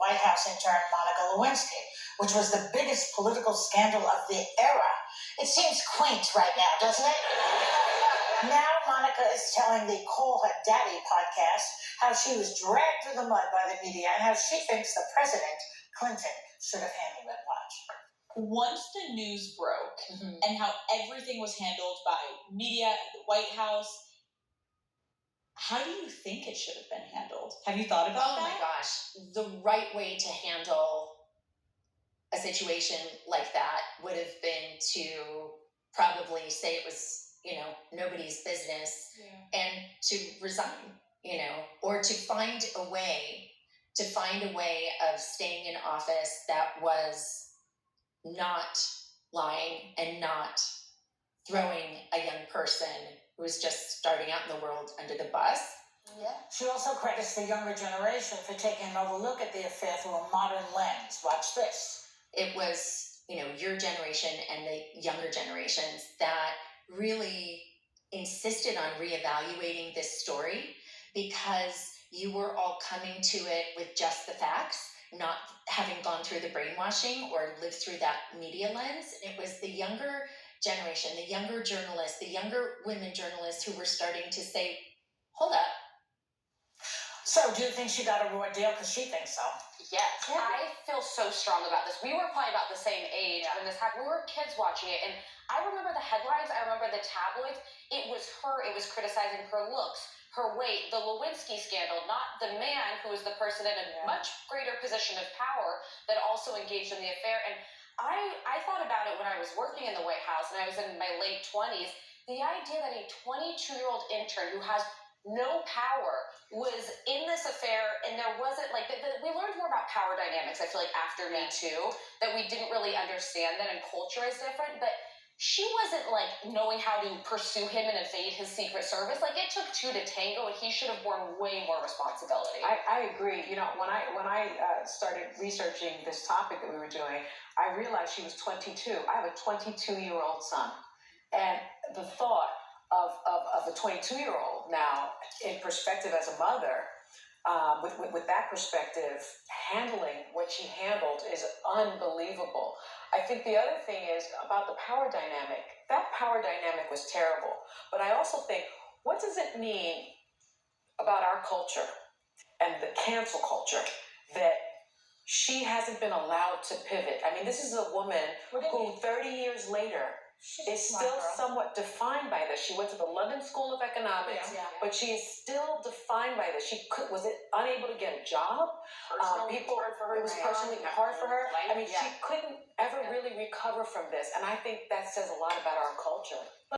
White House intern Monica Lewinsky, which was the biggest political scandal of the era. It seems quaint right now, doesn't it? Now Monica is telling the Call Her Daddy podcast how she was dragged through the mud by the media and how she thinks the president, Clinton, should have handled it. Watch. Once the news broke and how everything was handled by media and the White House, how do you think it should have been handled? Have you thought about that? Oh my gosh. The right way to handle a situation like that would have been to probably say it was, nobody's business and to resign, or to find a way of staying in office that was not lying and not throwing a young person who was just starting out in the world under the bus. Yeah. She also credits the younger generation for taking another look at the affair through a modern lens. Watch this. It was, your generation and the younger generations that really insisted on reevaluating this story because you were all coming to it with just the facts, not having gone through the brainwashing or lived through that media lens. It was the younger generation, the younger journalists, the younger women journalists who were starting to say, hold up. So do you think she got a raw deal? Because she thinks so. Yes, I feel so strong about this. We were probably about the same age when this happened. We were kids watching it, and I remember the headlines. I remember the tabloids. It was her. It was criticizing her looks, her weight, the Lewinsky scandal, not the man who was the person in a much greater position of power that also engaged in the affair. And I thought about it when I was working in the White House, and I was in my late 20s. The idea that a 22-year-old intern who has no power was in this affair, and there wasn't we learned more about power dynamics, I feel like, after Me Too, that we didn't really understand that, and culture is different, but she wasn't knowing how to pursue him and evade his Secret Service. It took two to tango, and he should have borne way more responsibility. I agree. When I started researching this topic that we were doing, I realized she was 22. I have a 22-year-old son, and the thought of a 22-year-old now in perspective as a mother, with that perspective, handling what she handled is unbelievable. I think the other thing is about the power dynamic. That power dynamic was terrible. But I also think, what does it mean about our culture and the cancel culture that she hasn't been allowed to pivot? I mean, this is a woman who 30 years later is still somewhat defined by this. She went to the London School of Economics, but she is still defined by this. She was unable to get a job. It was personally hard for her. I mean, she couldn't ever really recover from this, and I think that says a lot about our culture.